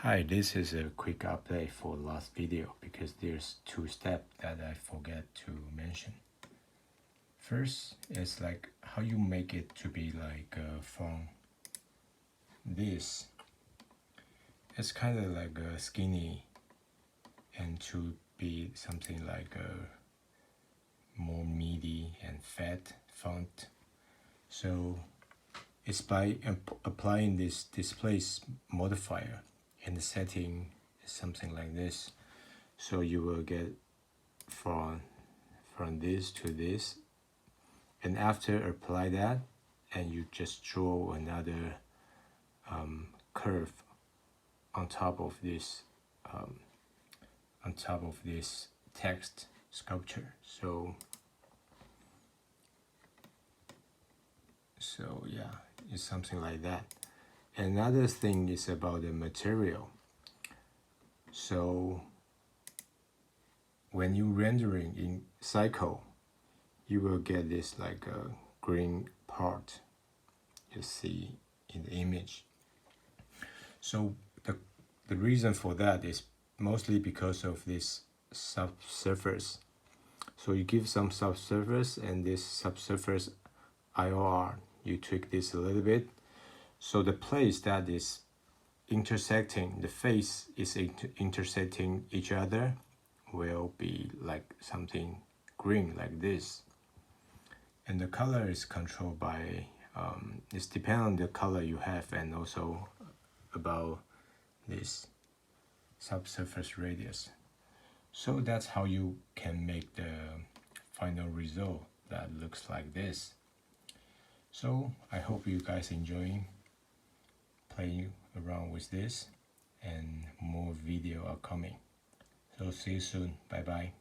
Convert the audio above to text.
Hi, this is a quick update for last video because there's two steps that I forget to mention. First is like how you make it to be like from this. It's kind of like a skinny and to be something like a more meaty and fat font. So it's by applying this displace modifier and the setting is something like this. So you will get from this to this, and after apply that, and you just draw another curve on top of this text sculpture. So yeah, it's something like that. Another thing is about the material. So when you rendering in cycle, you will get this like a green part you see in the image. So the reason for that is mostly because of this subsurface. So you give some subsurface, and this subsurface IOR, you tweak this a little bit. So the place that is intersecting, the face is intersecting each other, will be like something green like this. And the color is controlled by, it's depend on the color you have, and also about this subsurface radius. So that's how you can make the final result that looks like this. So I hope you guys enjoying playing around with this, and more video are coming. So see you soon. Bye bye.